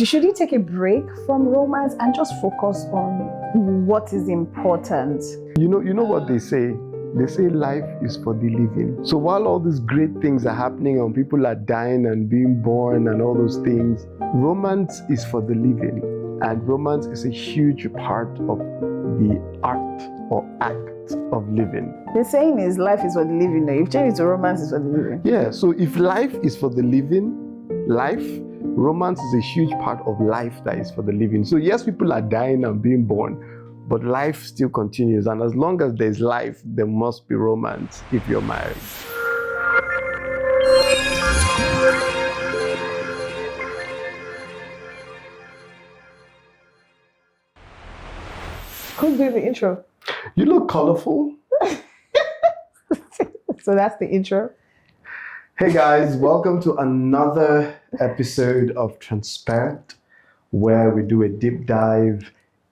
should you take a break from romance and just focus on what is important? You know what they say? They say life is for the living. So while all these great things are happening and people are dying and being born and all those things, romance is for the living. And romance is a huge part of the art or act of living. The saying is life is for the living. Now, you've changed it to romance is for the living. Yeah, so if life is for the living, romance is a huge part of life that is for the living. So yes, people are dying and being born, but life still continues. And as long as there's life, there must be romance if you're married. Who's doing the intro? You look colorful. So that's the intro. Hey guys, welcome to another episode of Transparent, where we do a deep dive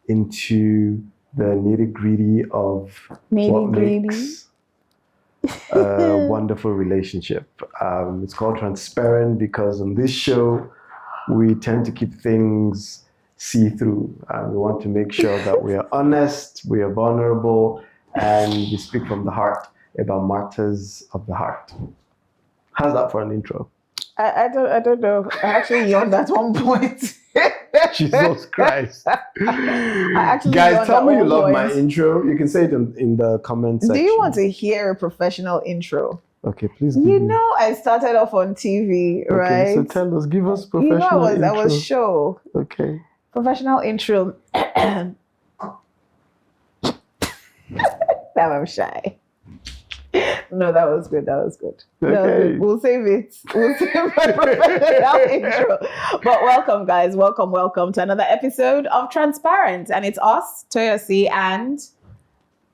into the nitty-gritty of what makes a wonderful relationship. It's called Transparent because on this show, we tend to keep things see-through. We want to make sure that we are honest, we are vulnerable, and we speak from the heart about matters of the heart. How's that for an intro? I don't know. I actually yawned at one point. Jesus Christ. Guys, tell me you love my intro. You can say it in the comment section. Do you want to hear a professional intro? Okay, please. I started off on TV, right? Okay, so tell us, give us professional intro. I was show. Okay. Professional intro. Now I'm shy. No, that was good. Okay. That was good. We'll save it. We'll save my professional intro. But welcome, guys. Welcome to another episode of Transparent. And it's us, Toyosi and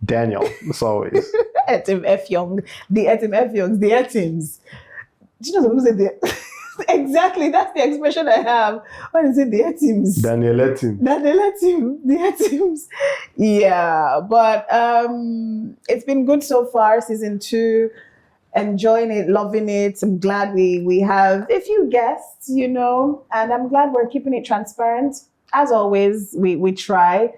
Daniel, as always. Etim Effiong. The Etim Effiongs. The Etims. Do you know who said the Exactly, that's the expression I have when I say the Etims. Daniel Etim. The Etims. Yeah, but it's been good so far, season 2. Enjoying it, loving it. I'm glad we have a few guests, and I'm glad we're keeping it transparent. As always, we try.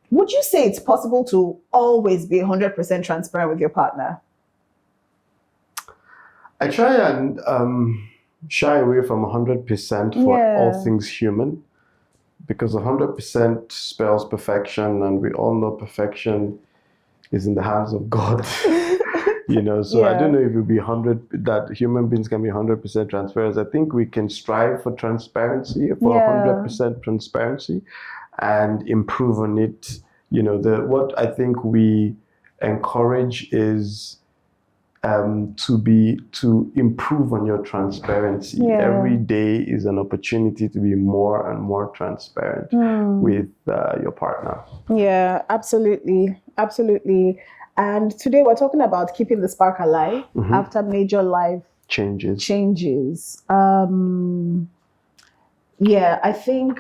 Would you say it's possible to always be 100% transparent with your partner? I try and shy away from 100% for all things human, because 100% spells perfection, and we all know perfection is in the hands of God. So I don't know if it will be 100 that human beings can be 100% transparent. I think we can strive for transparency, for 100% transparency, and improve on it. What I think we encourage is to improve on your transparency. Every day is an opportunity to be more and more transparent with your partner. Yeah, absolutely. And today we're talking about keeping the spark alive after major life changes. I think,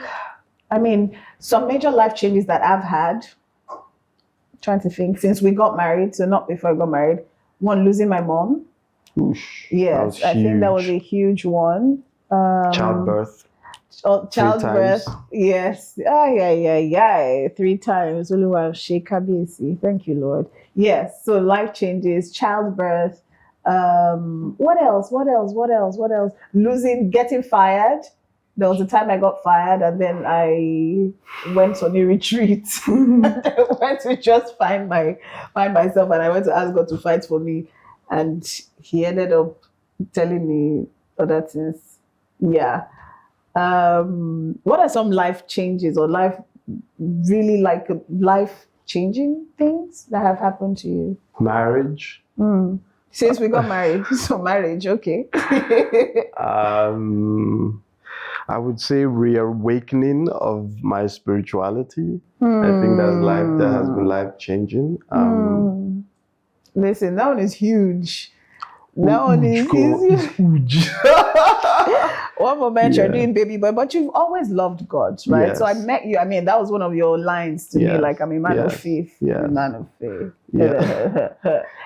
some major life changes that I've had, trying to think, since we got married, so not before I got married. One, losing my mom. Oosh, yes, I think that was a huge one. Childbirth. Childbirth. Yes. 3 times. Thank you, Lord. Yes. So life changes, childbirth. What else? Getting fired. There was a time I got fired, and then I went on a retreat. I went to just find myself, and I went to ask God to fight for me. And he ended up telling me other things. Yeah. What are some life changes or life-changing things that have happened to you? Marriage. Since we got married, so marriage, okay. I would say reawakening of my spirituality. I think that has been life-changing. Listen, that one is huge. That one is huge. One moment you're doing baby boy, but you've always loved God, right? Yes. So I met you. That was one of your lines to me, like, I'm a man of faith. Yeah. A man of faith.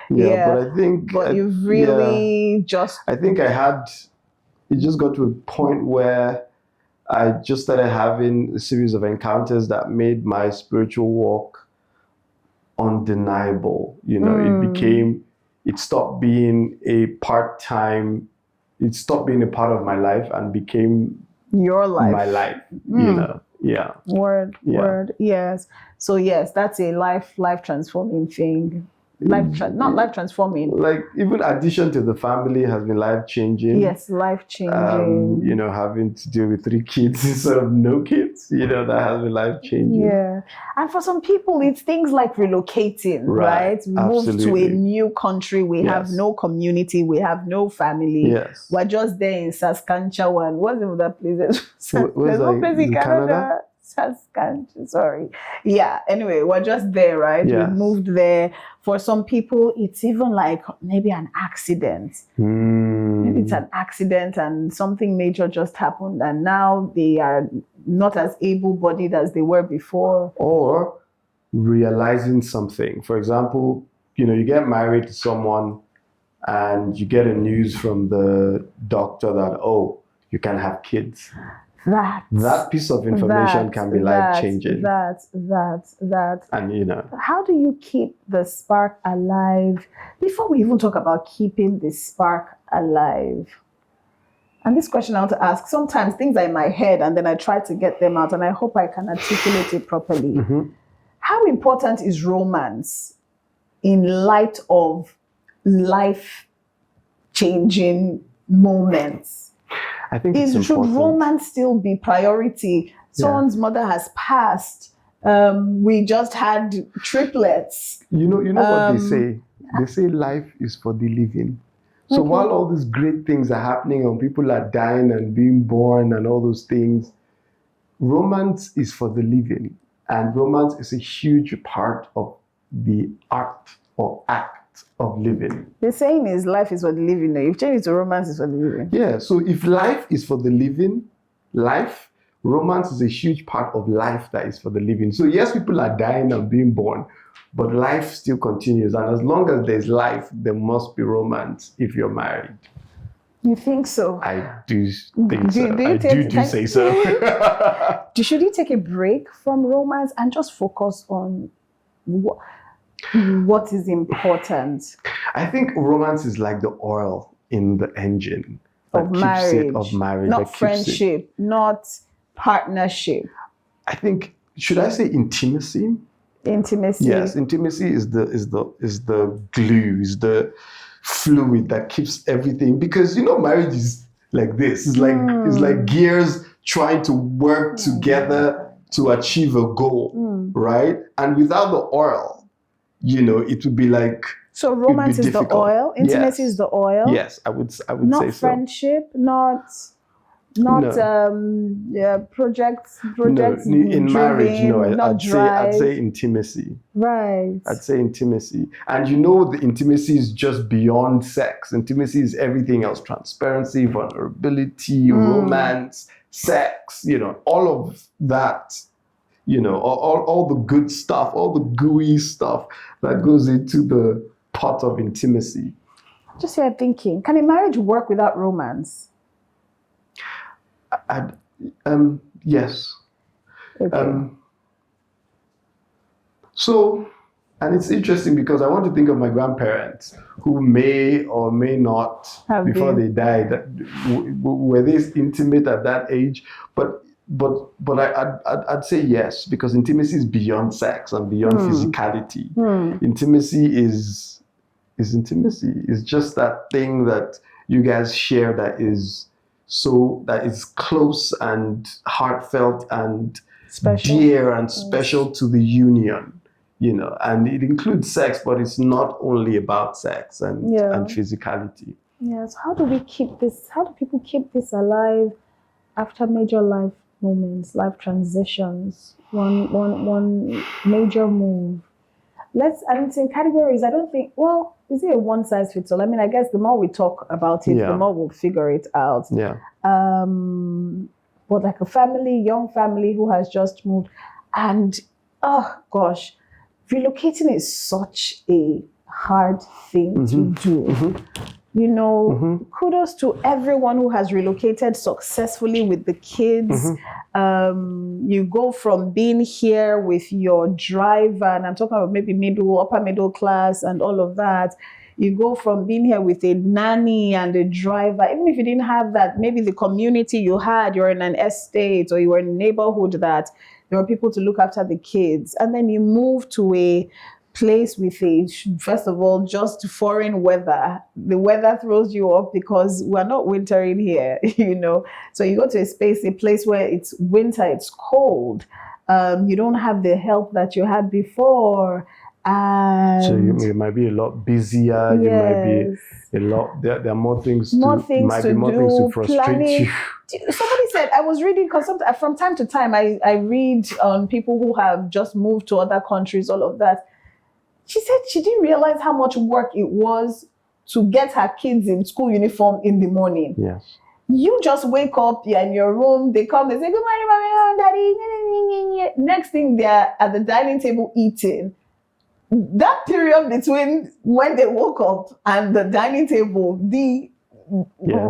Yeah. But you've really I think it just got to a point where I just started having a series of encounters that made my spiritual walk undeniable. It stopped being a part-time, it stopped being a part of my life and became your life. my life, Yeah. Word. Yes. So yes, that's a life transforming thing. Not life transforming. Like even addition to the family has been life changing. Yes, life changing. Having to deal with 3 kids instead of no kids, that has been life changing. Yeah. And for some people, it's things like relocating, right? We move to a new country. We have no community. We have no family. Yes. We're just there in Saskatchewan. What's the other place? There's no place in Canada? Saskatchewan. Sorry. Yeah. Anyway, we're just there, right? Yes. We moved there. For some people, it's even like maybe an accident. Maybe it's an accident and something major just happened, and now they are not as able-bodied as they were before. Or realizing something. For example, you get married to someone and you get a news from the doctor that, oh, you can have kids. That piece of information can be life-changing. And how do you keep the spark alive before we even talk about keeping the spark alive? And this question I want to ask, sometimes things are in my head and then I try to get them out, and I hope I can articulate it properly. How important is romance in light of life-changing moments? I think it's important. Should romance still be priority? Someone's mother has passed. We just had triplets. You know what they say? They say life is for the living. So while all these great things are happening and people are dying and being born and all those things, romance is for the living. And romance is a huge part of the art or act of living. The saying is life is for the living. No, you've changed it to romance is for the living. Yeah, so if life is for the living, romance is a huge part of life that is for the living. So yes, people are dying and being born, but life still continues. And as long as there's life, there must be romance if you're married. You think so? I do think so. I do say so. Should you take a break from romance and just focus on what is important? I think romance is like the oil in the engine of marriage, not friendship, not partnership. I think, should I say intimacy? Intimacy. Yes, intimacy is the glue, is the fluid that keeps everything. Because marriage is like this. It's like gears trying to work together to achieve a goal, right? And without the oil, it would be like. So romance is the oil, intimacy is the oil. Yes, I would say so. Not friendship, not projects. No, in marriage, I'd say intimacy. Right. I'd say intimacy. And the intimacy is just beyond sex. Intimacy is everything else: transparency, vulnerability, romance, sex, all of that. All the good stuff, all the gooey stuff that goes into the pot of intimacy. Just here thinking, can a marriage work without romance? Yes. Okay. And it's interesting because I want to think of my grandparents who may or may not, before they died, were they intimate at that age? But I'd say yes, because intimacy is beyond sex and beyond physicality. Intimacy is intimacy. It's just that thing that you guys share that is close and heartfelt and special, dear and special to the union. And it includes sex, but it's not only about sex and physicality. Yes. How do we keep this? How do people keep this alive after major life moments, life transitions? One major move. It's in categories. I don't think. Well, is it a one size fits all? I mean, I guess the more we talk about it, the more we'll figure it out. Yeah. But like a young family who has just moved, and oh gosh, relocating is such a hard thing to do. You know, kudos to everyone who has relocated successfully with the kids. You go from being here with your driver, and I'm talking about maybe upper middle class and all of that. You go from being here with a nanny and a driver, even if you didn't have that, maybe the community you had, you're in an estate or you were in a neighborhood that there were people to look after the kids. And then you move to a place with first of all, just foreign weather. The weather throws you off because we're not wintering here, you know. So you go to a place where it's winter, it's cold. You don't have the help that you had before. And so you might be a lot busier. Yes. You might be a lot. There are more things more to things to more do, things to frustrate planning. you. Somebody said, I was reading, because from time to time I read on people who have just moved to other countries, all of that. She said she didn't realize how much work it was to get her kids in school uniform in the morning. Yes. You just wake up, you're in your room, they come, they say, good morning, mommy, daddy. Next thing, they're at the dining table eating. That period between when they woke up and the dining table, the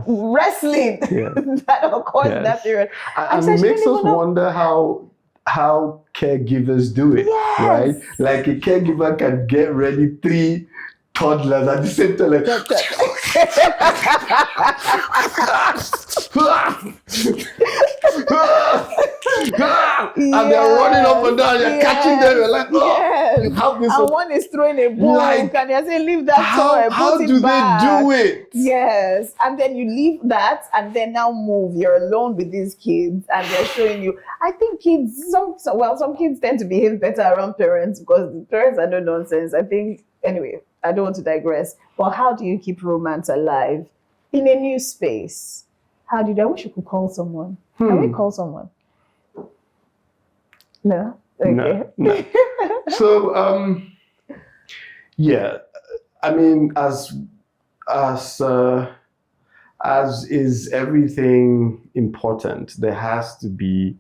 wrestling that occurs in that period. And it makes us wonder how caregivers do it, right? Like a caregiver can get ready 3 toddlers at the same time, like and they're running up and down, you're catching them, you're like, you have this. And one is throwing a book, like, and you're saying, leave that toy, how put do it back. they do it? Yes, and then you leave that, and then now move. You're alone with these kids, and they're showing you. I think kids, some kids tend to behave better around parents because the parents are no nonsense. I think, anyway, I don't want to digress. But how do you keep romance alive in a new space? How do you do? I wish you could call someone. Can we call someone? No? Okay. No. So, yeah, I mean, as is everything important, there has to be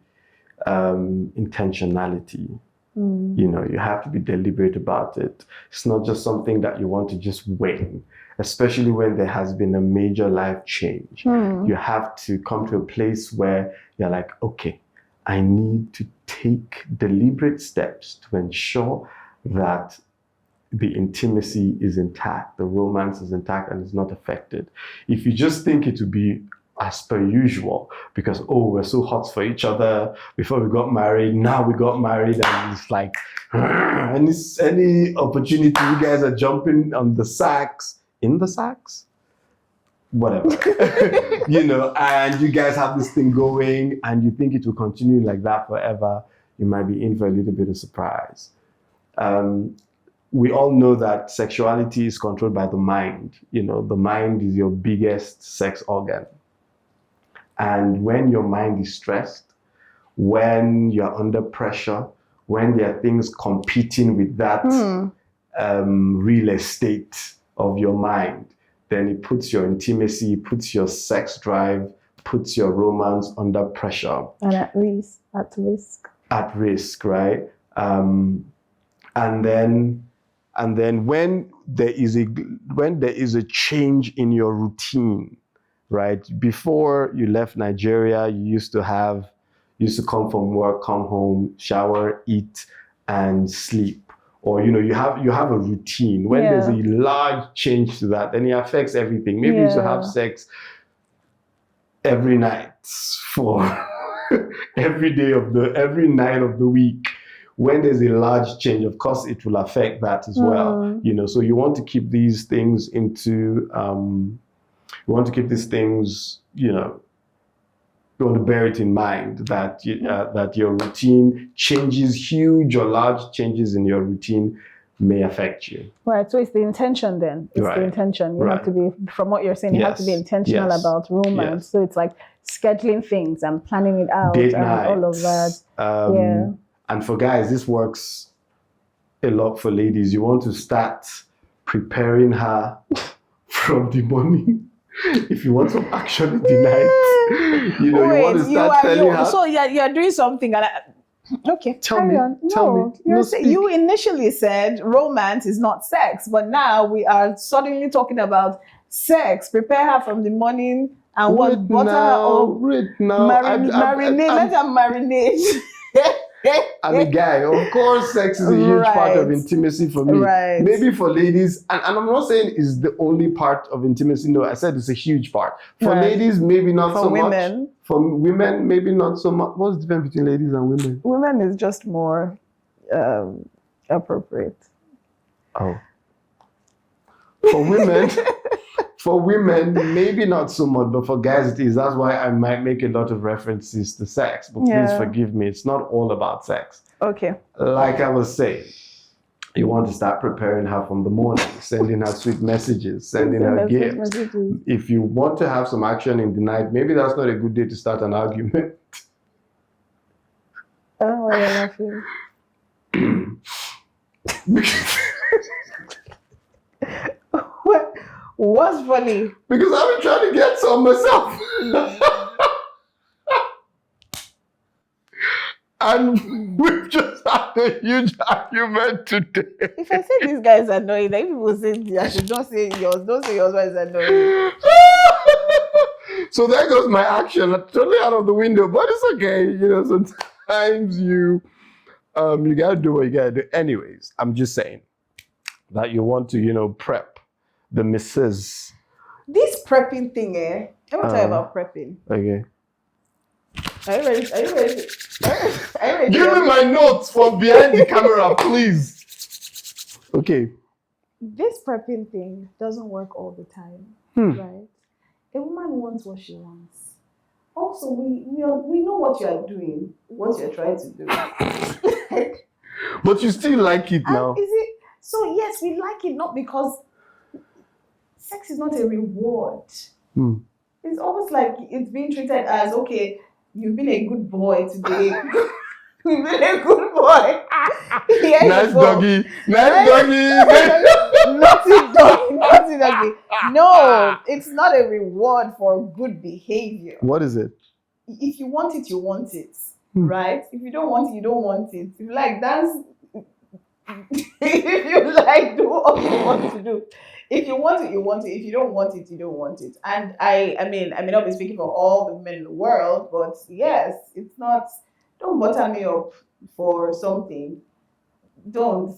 intentionality. You know, you have to be deliberate about it. It's not just something that you want to just wing, especially when there has been a major life change. You have to come to a place where you're like, okay, I need to take deliberate steps to ensure that the intimacy is intact, the romance is intact, and is not affected. If you just think it will be as per usual, because, oh, we're so hot for each other before we got married, now we got married, and it's like, any opportunity you guys are jumping on the sacks, whatever, you know, and you guys have this thing going and you think it will continue like that forever, you might be in for a little bit of surprise. We all know that sexuality is controlled by the mind. You know, the mind is your biggest sex organ. And when your mind is stressed, when you're under pressure, when there are things competing with that real estate of your mind, then it puts your intimacy, puts your sex drive, puts your romance under pressure. And at risk. At risk, right? And then when there is a change in your routine, right? Before you left Nigeria, you used to come from work, come home, shower, eat, and sleep. Or, you know, you have a routine. When there's a large change to that, then it affects everything. Maybe you should have sex every night for every night of the week. When there's a large change, of course, it will affect that as well. You know, so you want to keep these things you know, you want to bear it in mind that that your routine changes, huge or large changes in your routine may affect you. Right. So it's the intention then. It's the intention. You have to be, from what you're saying, you have to be intentional about romance. So it's like scheduling things and planning it out Date and nights, all of that. And for guys, this works a lot for ladies. You want to start preparing her from the morning. If you want some action in the night, you know, you want to start telling her. So you're doing something, and okay, tell me. You initially said romance is not sex, but now we are suddenly talking about sex, prepare her from the morning and what Wait butter her now, up, wait now. marinate, let her marinate. I'm a guy. Of course, sex is a huge part of Right. intimacy for me. Right. Maybe for ladies, and I'm not saying it's the only part of intimacy. No, I said it's a huge part. For Right. ladies, maybe not For so women. much. For women, maybe not so much. What's the difference between ladies and women? Women is just more appropriate. Oh. For women, maybe not so much, but for guys it is. That's why I might make a lot of references to sex. But please forgive me, it's not all about sex. Okay. Like I was saying, you want to start preparing her from the morning, sending her sweet messages, sending her gifts. If you want to have some action in the night, maybe that's not a good day to start an argument. Oh, why are you laughing? What's funny? Because I've been trying to get some myself. And we've just had a huge argument today. If I say this guy is annoying, then people say I should not say yours. Don't say yours is annoying. So there goes my action. Totally out of the window, but it's okay. You know, sometimes you gotta do what you gotta do. Anyways, I'm just saying that you want to, prep the missus. This prepping thing, I want to talk about prepping. Okay. Are you ready? Are you ready? Are you ready? Give me my notes from behind the camera, please. Okay. This prepping thing doesn't work all the time, right? A woman wants what she wants. Also, we know what you are doing, what you're trying to do. But you still like it now. Is it? So yes, we like it not because sex is not a reward. It's almost like it's being treated as, okay, you've been a good boy today. You've been a good boy. Nice doggy. Nice doggy. Naughty doggy. No, it's not a reward for good behavior. What is it? If you want it, you want it. Right? If you don't want it, you don't want it. If you like dance, if you like, do what you want to do. If you want it, you want it. If you don't want it, you don't want it. And I may not be speaking for all the men in the world, but yes, it's not. Don't butter me up for something. Don't.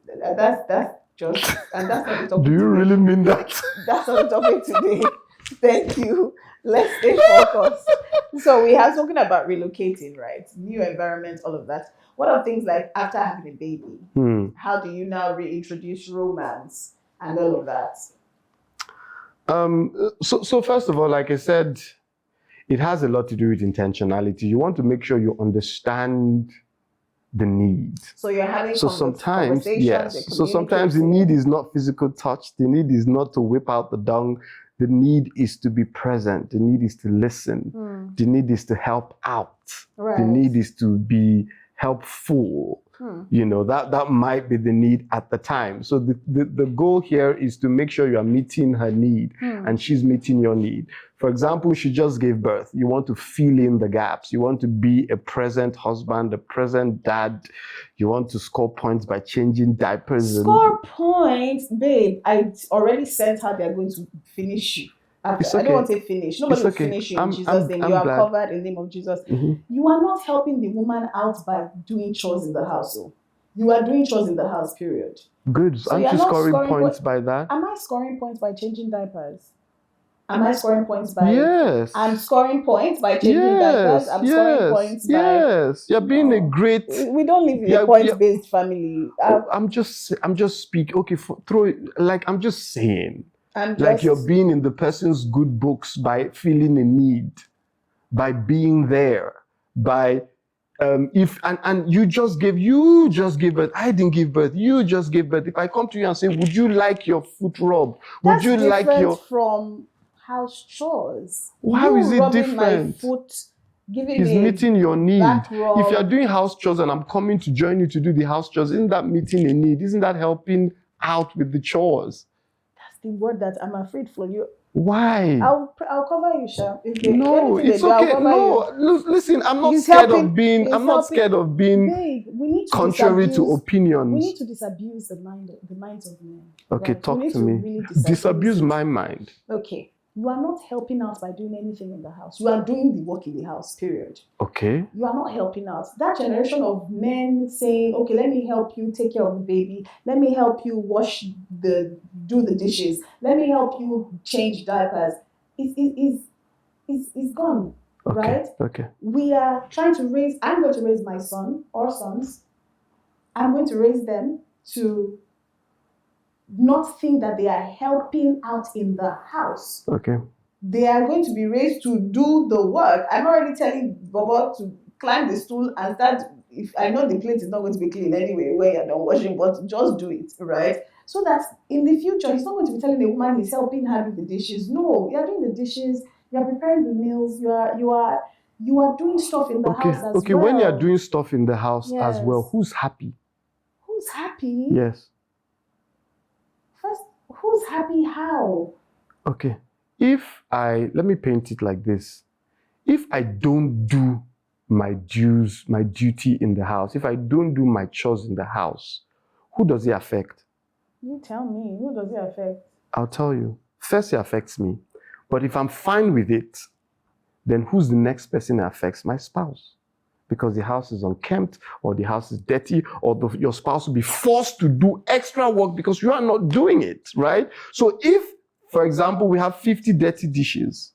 That's just, and that's not the topic. Do you really mean that? That's not the topic today. Thank you. Let's stay focused. So we have spoken about relocating, right? New environment, all of that. What are things like after having a baby? How do you now reintroduce romance and all of that? So first of all, like I said, it has a lot to do with intentionality. You want to make sure you understand the need. So you're having sometimes, conversations. yes. So sometimes the need is not physical touch. The need is not to whip out the dung. The need is to be present. The need is to listen. The need is to help out. Right. The need is to be helpful. That might be the need at the time. So the goal here is to make sure you are meeting her need and she's meeting your need. For example, she just gave birth. You want to fill in the gaps. You want to be a present husband, a present dad. You want to score points by changing diapers. Score points, babe. I already sent her. They're going to finish you. It's okay. I don't want to say finish. Nobody will finish you in Jesus' name. You are covered in the name of Jesus. You are not helping the woman out by doing chores in the house. So you are doing chores in the house, period. Good. So aren't you scoring points by that? Am I scoring points by changing diapers? Am I scoring points by... Yes. I'm scoring points by changing diapers. I'm scoring points by... Yes. You're being a great... We don't live in a points-based family. I'm just speaking. Okay, I'm just saying. Like you're being in the person's good books by feeling a need, by being there, by you just gave birth. I didn't give birth. You just gave birth. If I come to you and say, would you like your foot rubbed? Would you like your... from house chores. How is it different? My foot, He's meeting your need. If you're doing house chores and I'm coming to join you to do the house chores, isn't that meeting a need? Isn't that helping out with the chores? The word that I'm afraid for you. Why? I'll cover you, Sha. No, Anything they it's do, I'll okay. cover No, you. listen, I'm not He's scared helping. of being. He's I'm not helping. scared of being Babe, we need to contrary to disabuse. opinions. We need to disabuse the minds of men. Okay, right? talk We need to me. Really Disabuse it. my mind. Okay, you are not helping out by doing anything in the house. You are doing the work in the house. Period. Okay. You are not helping out. That generation of men saying, "Okay, let me help you take care of the baby. Let me help you do the dishes. Let me help you change diapers." Is gone. Okay. Right? Okay. We are trying to raise. I'm going to raise my son or sons. I'm going to raise them to not think that they are helping out in the house. Okay. They are going to be raised to do the work. I'm already telling Bobo to climb the stool and start. If I know the plate is not going to be clean anyway when you're done washing, but just do it, right? So that in the future, he's not going to be telling a woman he's helping her do the dishes. No, you're doing the dishes, you're preparing the meals, you are doing stuff in the house as well. Okay, when you're doing stuff in the house as well, who's happy? Who's happy? Yes. First, who's happy how? Okay. Let me paint it like this. If I don't do my duty in the house, if I don't do my chores in the house, who does it affect? You tell me, who does it affect? I'll tell you. First, it affects me. But if I'm fine with it, then who's the next person it affects? My spouse. Because the house is unkempt, or the house is dirty, or your spouse will be forced to do extra work because you are not doing it, right? So if, for example, we have 50 dirty dishes,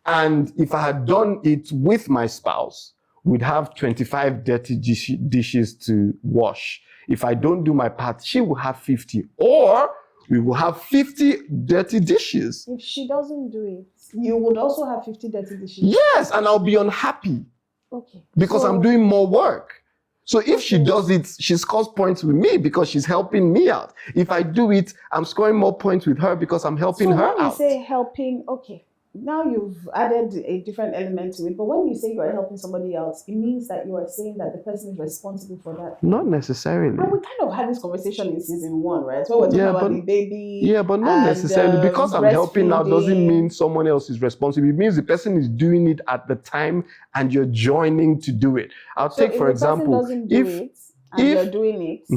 and if I had done it with my spouse, we'd have 25 dirty dishes to wash. If I don't do my part, she will have 50. Or we will have 50 dirty dishes. If she doesn't do it, you would also have 50 dirty dishes. Yes, and I'll be unhappy. Okay. Because I'm doing more work. So if she does it, she scores points with me because she's helping me out. If I do it, I'm scoring more points with her because I'm helping her out. So when you say helping, okay, now you've added a different element to it. But when you say you are helping somebody else, it means that you are saying that the person is responsible for that. Not necessarily. And we kind of had this conversation in season 1, right? So we're talking about the baby. Yeah, but not necessarily. Because I'm helping out doesn't mean someone else is responsible. It means the person is doing it at the time and you're joining to do it. I'll take, for example, if you're doing it,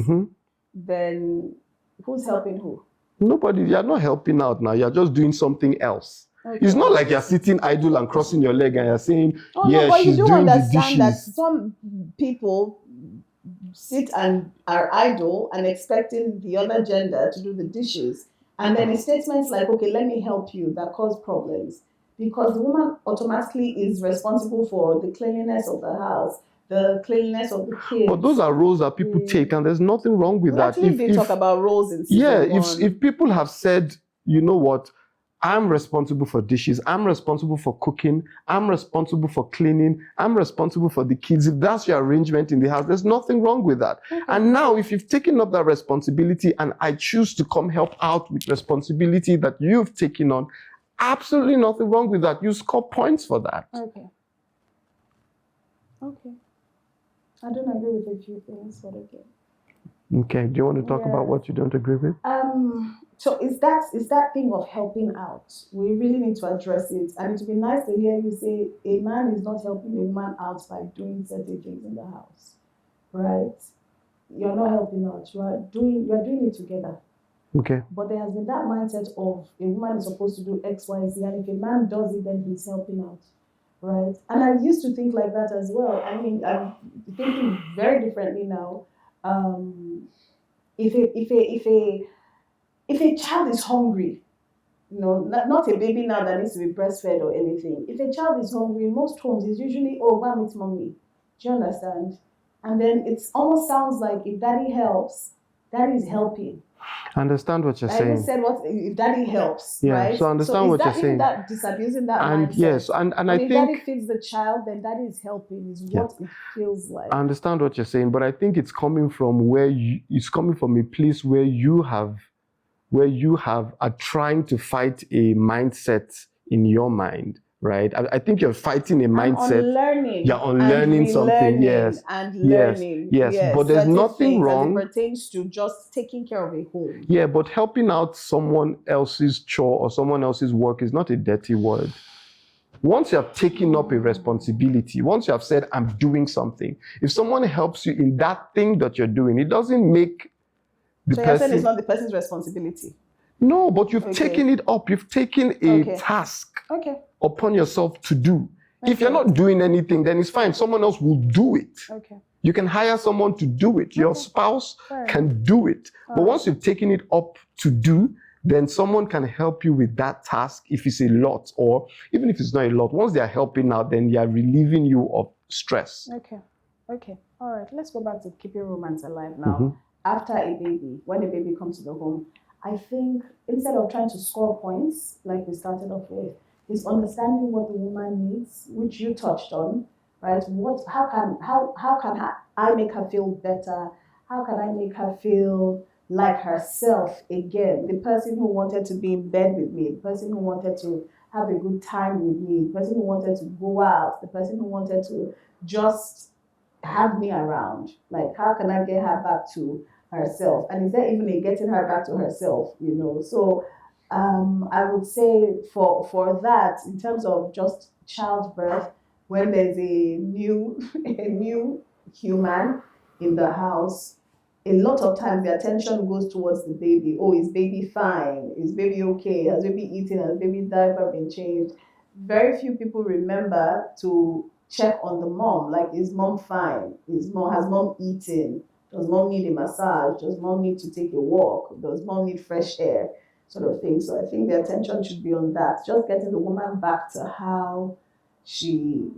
then who's helping who? Nobody. You're not helping out now. You're just doing something else. Okay. It's not like you're sitting idle and crossing your leg and you're saying, she's doing the dishes. That some people sit and are idle and expecting the other gender to do the dishes. And then it's statements like, okay, let me help you, that cause problems. Because the woman automatically is responsible for the cleanliness of the house, the cleanliness of the kids. But those are roles that people take, and there's nothing wrong with that. Actually, they talk about roles in season 1. If people have said, you know what, I'm responsible for dishes, I'm responsible for cooking, I'm responsible for cleaning, I'm responsible for the kids. If that's your arrangement in the house, there's nothing wrong with that. Okay. And now, if you've taken up that responsibility and I choose to come help out with responsibility that you've taken on, absolutely nothing wrong with that. You score points for that. Okay. I don't agree with a few things, but okay. Okay. Do you want to talk about what you don't agree with? So is that thing of helping out? We really need to address it. And it would be nice to hear you say a man is not helping a woman out by doing certain things in the house, right? You're not helping out. You are doing it together. Okay. But there has been that mindset of a woman is supposed to do X, Y, Z, and if a man does it, then he's helping out, right? And I used to think like that as well. I mean, I'm thinking very differently now. If a child is hungry, not a baby now that needs to be breastfed or anything. If a child is hungry, in most homes, it's usually, go and meet mommy. Do you understand? And then it almost sounds like if daddy helps, daddy is helping. I understand what you're saying. I said if daddy helps, yeah, right? So I understand what you're saying. That disabusing that and mindset. Yes, and I think if daddy feeds the child, then daddy is helping. Is what it feels like. I understand what you're saying, but I think it's coming from a place where you are trying to fight a mindset in your mind, right? I think you're fighting a I'm mindset. unlearning. You're unlearning and something, yes. And Yes, learning. yes. But there's certain nothing things wrong. as it pertains to just taking care of a home. Yeah, but helping out someone else's chore or someone else's work is not a dirty word. Once you have taken up a responsibility, once you have said, I'm doing something, if someone helps you in that thing that you're doing, it doesn't make the So you're saying person... it's not the person's responsibility? No, but you've taken it up. You've taken a task upon yourself to do. If you're not doing anything, then it's fine. Someone else will do it. You can hire someone to do it. Your spouse can do it. But once you've taken it up to do, then someone can help you with that task if it's a lot, or even if it's not a lot. Once they are helping out, then they are relieving you of stress. Okay. All right. Let's go back to keeping romance alive now. After a baby, when a baby comes to the home, I think instead of trying to score points like we started off with, is understanding what the woman needs, which you touched on, right? How can I make her feel better? How can I make her feel like herself again? The person who wanted to be in bed with me, the person who wanted to have a good time with me, the person who wanted to go out, the person who wanted to just have me around. Like, how can I get her back to herself? And is there even a getting her back to herself, you know? So I would say for that, in terms of just childbirth, when there's a new human in the house, a lot of times the attention goes towards the baby. Oh, is baby fine? Is baby okay? Has baby eaten? Has baby diaper been changed? Very few people remember to check on the mom. Like, is mom fine? Has mom eaten? Does mom need a massage? Does mom need to take a walk? Does mom need fresh air? Sort of thing. So I think the attention should be on that. Just getting the woman back to how she,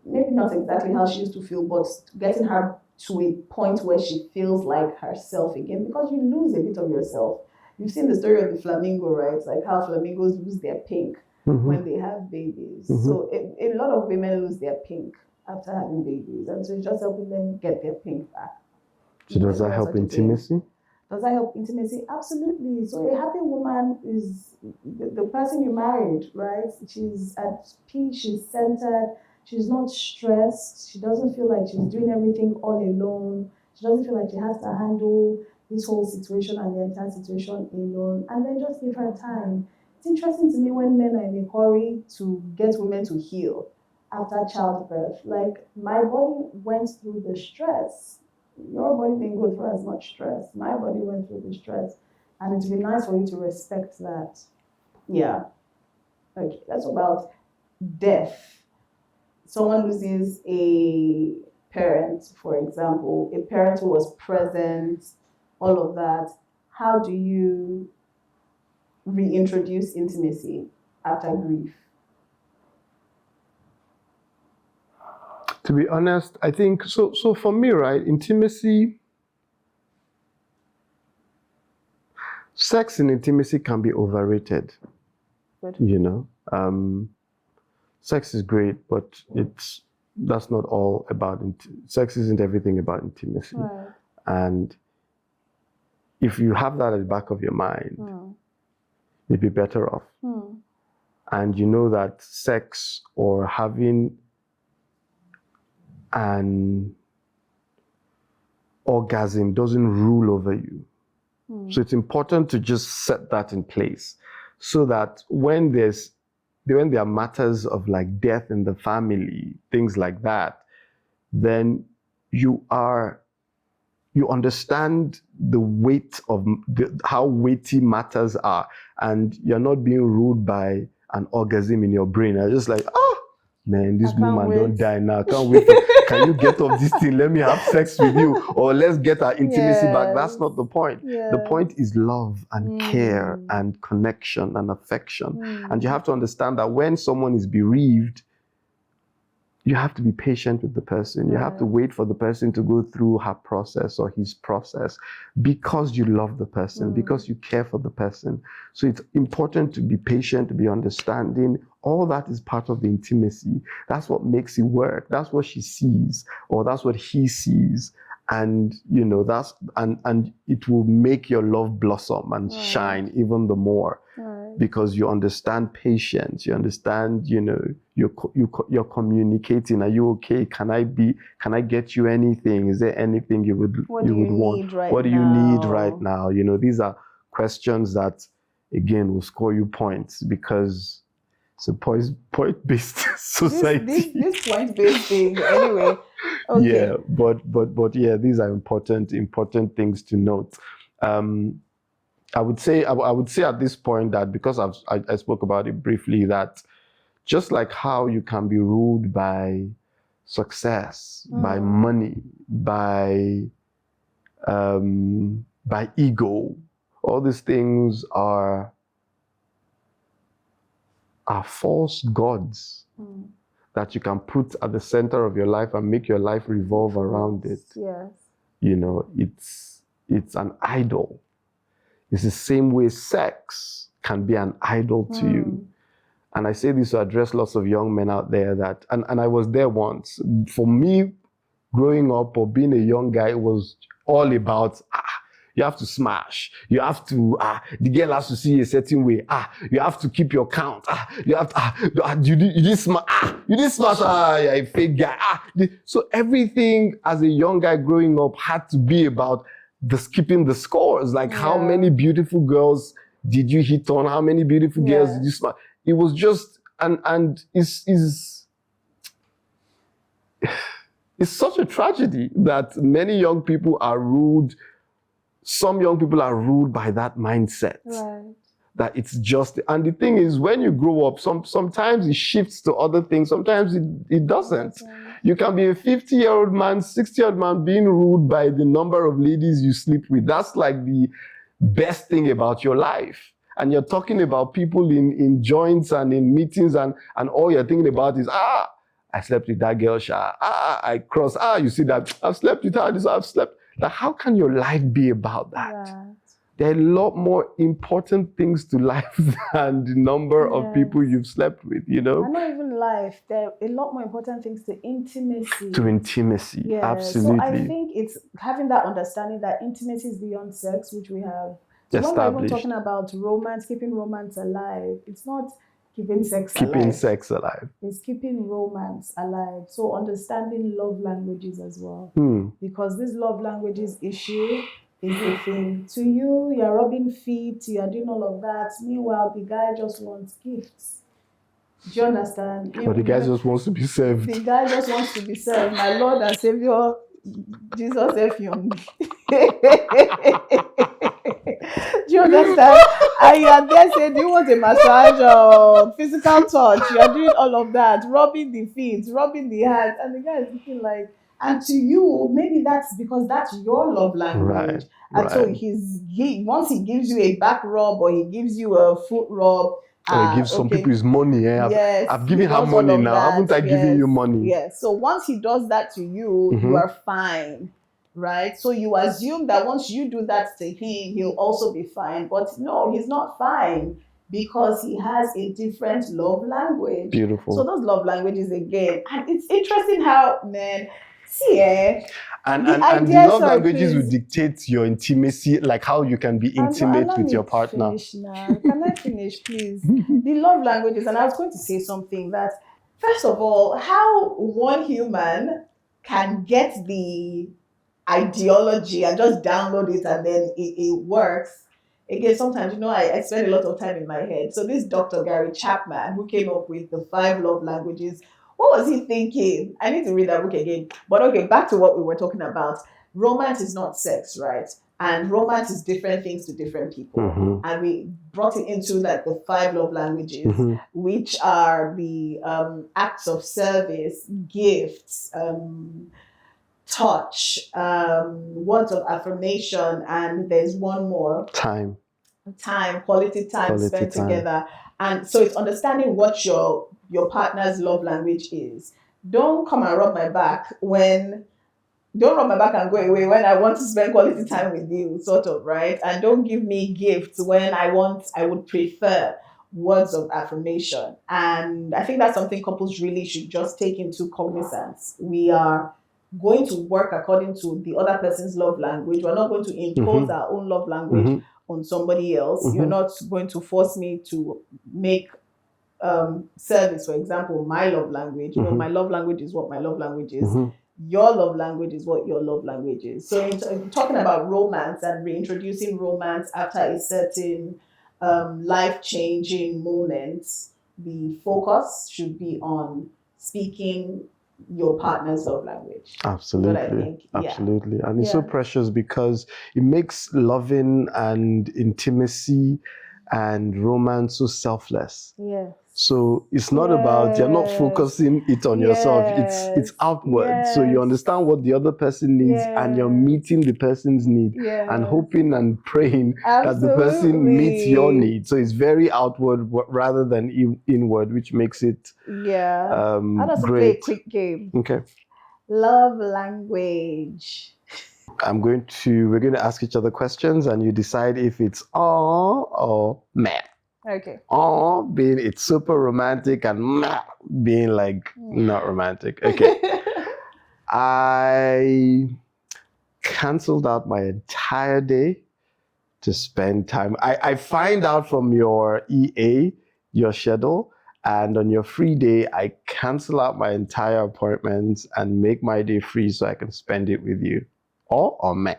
maybe not exactly how she used to feel, but getting her to a point where she feels like herself again, because you lose a bit of yourself. You've seen the story of the flamingo, right? Like how flamingos lose their pink when they have babies. So a lot of women lose their pink after having babies, and so it's just helping them get their pink back. So does that help intimacy? Does that help intimacy? Absolutely. So a happy woman is the person you married, right? She's at peace, she's centered, she's not stressed, she doesn't feel like she's doing everything all alone, she doesn't feel like she has to handle this whole situation and the entire situation alone, and then just give her time. It's interesting to me when men are in a hurry to get women to heal after childbirth. Like, my body went through the stress. Your body didn't go through as much stress. My body went through the stress. And it'd be nice for you to respect that. Yeah. Okay, that's about death. Someone loses a parent, for example, a parent who was present, all of that. How do you reintroduce intimacy after grief? To be honest, I think, so for me, right, intimacy, sex and intimacy can be overrated. Good. You know, sex is great, but that's not all about, sex isn't everything about intimacy. Right. And if you have that at the back of your mind, you'd be better off. And you know that sex or having an orgasm doesn't rule over you. So it's important to just set that in place so that when there are matters of like death in the family, things like that, then you understand the weight of how weighty matters are, and you're not being ruled by an orgasm in your brain. You're just like, man, this woman don't die now. I can't wait. Can you get off this thing? Let me have sex with you, or let's get our intimacy back. That's not the point. The point is love and care and connection and affection. And you have to understand that when someone is bereaved, you have to be patient with the person. You have to wait for the person to go through her process or his process, because you love the person, because you care for the person. So it's important to be patient, to be understanding. All that is part of the intimacy. That's what makes it work. That's what she sees, or that's what he sees. And you know, and it will make your love blossom and shine even the more. because you understand patience, you understand, you're communicating. Are you okay? Can I get you anything? Is there anything you would want? What do you need right now? These are questions that, again, will score you points because it's a point-based society. This point-based thing, anyway. Okay. Yeah, but yeah, these are important things to note. I would say at this point that, because I spoke about it briefly, that just like how you can be ruled by success, by money, by ego, all these things are false gods that you can put at the center of your life and make your life revolve around it. Yes. It's an idol. It's the same way sex can be an idol to you. And I say this to address lots of young men out there that, and I was there once. For me, growing up or being a young guy, it was all about, you have to smash. You have to, the girl has to see a certain way. You have to keep your count. You have to, you did smash. You did smash. You're a fake guy. So everything as a young guy growing up had to be about skipping the scores. Like, how many beautiful girls did you hit on? How many beautiful girls did you smash? It was just, and it's such a tragedy that many young people are ruled. Some young people are ruled by that mindset. Right. That it's just, and the thing is, when you grow up, sometimes it shifts to other things. Sometimes it doesn't. You can be a 50-year-old man, 60-year-old man being ruled by the number of ladies you sleep with. That's like the best thing about your life. And you're talking about people in joints and in meetings, and all you're thinking about is, I slept with that girl, I crossed, you see that, I've slept with her, I've slept. Like, how can your life be about that? Right. There are a lot more important things to life than the number of people you've slept with, And not even life. There are a lot more important things to intimacy. Yes. Absolutely. So I think it's having that understanding that intimacy is beyond sex, which we have. So when we're even talking about romance, keeping romance alive, it's not keeping sex alive. It's keeping romance alive. So understanding love languages as well. Because this love languages issue is a thing. To you, you're rubbing feet, you're doing all of that. Meanwhile, the guy just wants gifts. Do you understand? But the guy just wants to be served. The guy just wants to be served. My Lord and Savior, Jesus Effiong. Do you understand? And you are there saying, do you want a massage or physical touch? You are doing all of that, rubbing the feet, rubbing the hands, and the guy is looking like, and to you, maybe that's because that's your love language. And so once he gives you a back rub or he gives you a foot rub, or he gives some people his money. Yes, I've given her money now. Haven't I given you money? Yes. So once he does that to you, you are fine. Right? So you assume that once you do that to him, he'll also be fine. But no, he's not fine because he has a different love language. Beautiful. So those love languages again. And it's interesting how, man, and the love languages will dictate your intimacy, like how you can be intimate with your partner. Can I finish, please? The love languages, and I was going to say something that, first of all, how one human can get the ideology and just download it and then it works. Again, sometimes, I spend a lot of time in my head. So this Dr. Gary Chapman, who came up with the 5 love languages, what was he thinking? I need to read that book again. But okay, back to what we were talking about. Romance is not sex, right? And romance is different things to different people. And we brought it into like the 5 love languages, which are the acts of service, gifts, touch, words of affirmation, and there's one more. Time, quality time spent together. And so it's understanding what your partner's love language is. Don't come and rub my back and go away when I want to spend quality time with you, sort of, right? And don't give me gifts when I would prefer words of affirmation. And I think that's something couples really should just take into cognizance. We are going to work according to the other person's love language. We're not going to impose our own love language on somebody else. You're not going to force me to make service, for example, my love language. No, my love language is what my love language is. Your love language is what your love language is. So in talking about romance and reintroducing romance after a certain life-changing moment, the focus should be on speaking your partner's love language. Absolutely. What I think. Absolutely. And it's so precious because it makes loving and intimacy and romance so selfless. Yes. So it's not about, you're not focusing it on yourself. It's outward. So you understand what the other person needs and you're meeting the person's need and hoping and praying that the person meets your need. So it's very outward rather than inward, which makes it Let us great. play a quick game. Okay. Love language. We're going to ask each other questions and you decide if it's aw or meh. Okay. Aw being it's super romantic and meh being like not romantic. Okay. I canceled out my entire day to spend time. I find out from your EA, your schedule, and on your free day, I cancel out my entire appointments and make my day free so I can spend it with you. Or meh.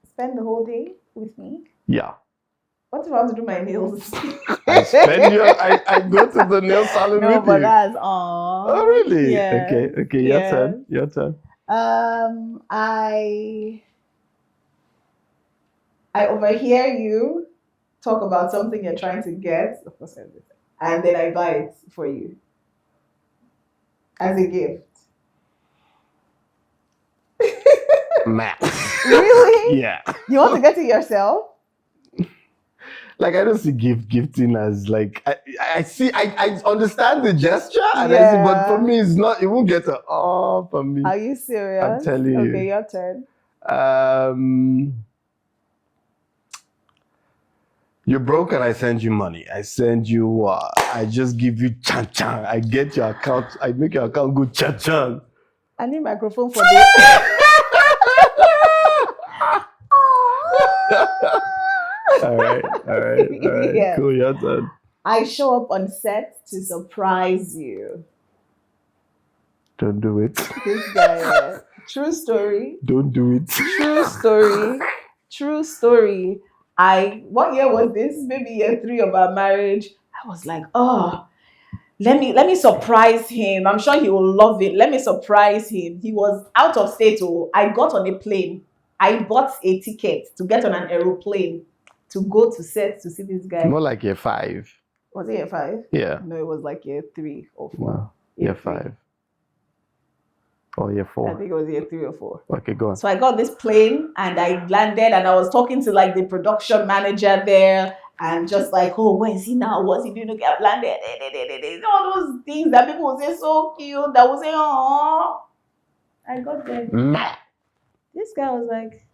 Spend the whole day with me? Yeah. What if I want to do my nails? I go to the nail salon with you. No, but that's aww. Oh, really? Yeah. Okay. Your turn. I overhear you talk about something you're trying to get, of course, and then I buy it for you as a gift. Meh. Really? Yeah. You want to get it yourself? Like, I don't see gifting as like, I understand the gesture, and I see, but for me, it's not, it won't get a for me. Are you serious? I'm telling you. Okay, your turn. You're broke and I send you money. I send you, I just give you chan. I get your account, I make your account go chan. I need microphone for this. All right. Yeah. Cool, your turn. I show up on set to surprise you. Don't do it. This guy, true story. Don't do it. True story. What year was this? Maybe year 3 of our marriage. I was like, oh, let me surprise him. I'm sure he will love it. Let me surprise him. He was out of state. Oh, I got on a plane. I bought a ticket to get on an aeroplane to go to set to see this guy. More like year 5. Was it year 5? Yeah. No, it was like year 3 or 4. Wow. Year 5. Or year 4. I think it was year 3 or 4. Okay, go on. So I got this plane and I landed and I was talking to like the production manager there and just like, oh, where is he now? What's he doing to get landed? All those things that people will say so cute, that will say, oh. I got there. This guy was like,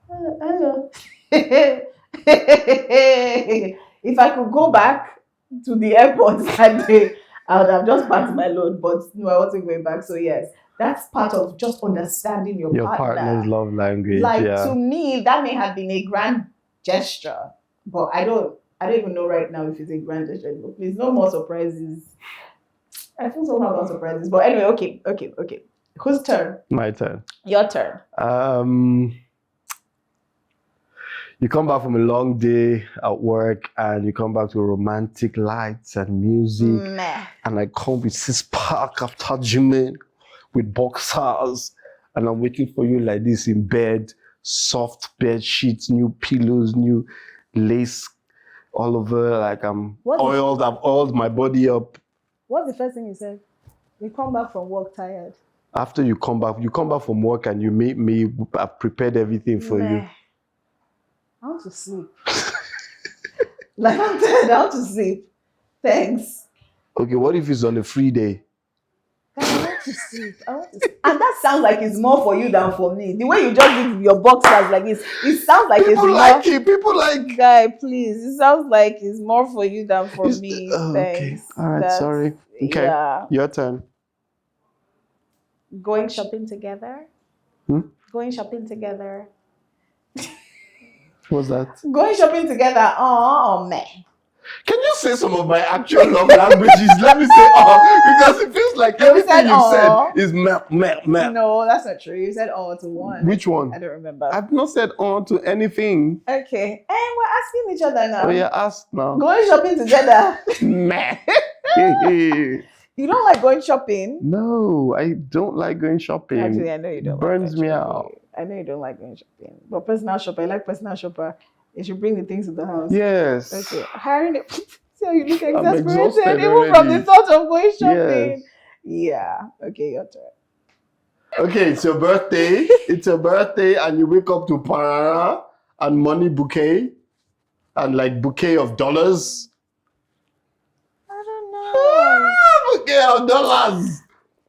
hello. If I could go back to the airport that day, I would have just packed my load, but no, I wasn't going back. So yes, that's part of just understanding your partner's love language. Like to me, that may have been a grand gesture, but I don't even know right now if it's a grand gesture anymore. Please, no more surprises. I feel so about surprises, but anyway, okay. Whose turn? My turn. Your turn. You come back from a long day at work and you come back to romantic lights and music. And I come with 6-pack after gymming with boxers. And I'm waiting for you like this in bed. Soft bed sheets, new pillows, new lace all over. Like I've oiled my body up. What's the first thing you said? You come back from work tired. After you come back from work and you meet me, I've prepared everything for you. I want to sleep. Like I'm tired, I want to sleep. Thanks. Okay, what if it's on a free day? I want to sleep. And that sounds like it's more for you than for me. The way you just give your boxers like this, it sounds like people People like Guy, please. It sounds like it's more for you than for me. Okay. All right, sorry. Okay. Yeah. Your turn. Going shopping together? Going shopping together. What's that? Going shopping together. Oh, meh. Can you say some of my actual love languages? Let me say because it feels like everything you've said is meh. No, that's not true. You said to one. Which one? I don't remember. I've not said to anything. Okay. And we're asking each other now. Oh yeah, ask now. Going shopping together. Meh. You don't like going shopping? No, I don't like going shopping. Actually, I know you don't. Burns me out. I know you don't like going shopping. But personal shopper, I like personal shopper. You should bring the things to the house. Yes. Okay. Hiring it. See how you look I'm exasperated, exhausted even from the thought of going shopping. Yes. Yeah. Okay, your turn. Okay, it's your birthday. It's your birthday, and you wake up to parara and money bouquet, and like bouquet of dollars. I don't know. Bouquet of dollars.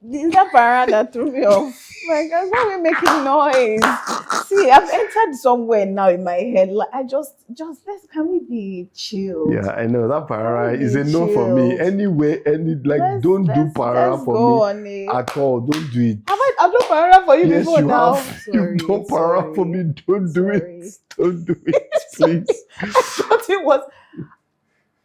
Is that parent that threw me off? Like, why are we making noise? See, I've entered somewhere now in my head. Like, can we be chill? Yeah, I know that parara is a no for me. Anyway, don't do parara for me at all. Don't do it. I've done parara for you yes, before you now. Have. You've done parara for me. Don't do it. Don't do it, please. I thought it was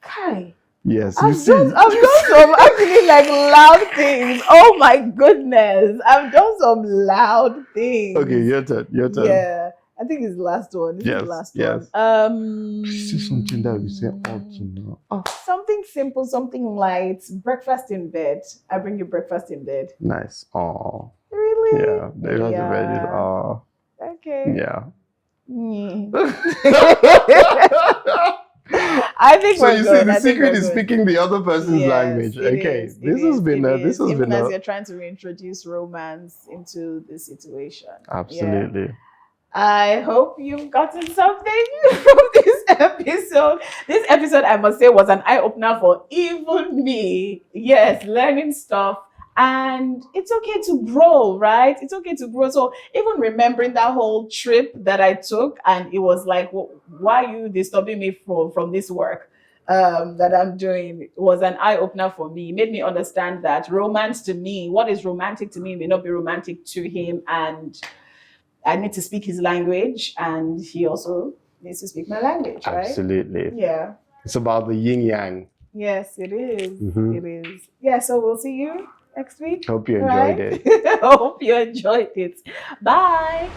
Kai. Yes, I've done some actually like loud things. Oh my goodness. I've done some loud things. Okay, your turn. Yeah. I think it's the last one. This is the last one. This is something that we say ought to know. Something simple, something light. Breakfast in bed. I bring you breakfast in bed. Nice. Oh. Really? Yeah. Breakfast in bed is okay. Yeah. I think so you see the secret is speaking the other person's language. Okay. This has been as you're trying to reintroduce romance into the situation. Absolutely. Yeah. I hope you've gotten something from this episode. This episode, I must say, was an eye-opener for even me. Yes, learning stuff. And it's okay to grow, right? It's okay to grow. So even remembering that whole trip that I took, and it was like, why are you disturbing me from this work that I'm doing? It was an eye-opener for me. It made me understand that romance to me, what is romantic to me may not be romantic to him. And I need to speak his language, and he also needs to speak my language, right? Absolutely. Yeah. It's about the yin-yang. Yes, it is. Mm-hmm. It is. Yeah, so we'll see you next week. Hope you enjoyed it. Hope you enjoyed it. Bye.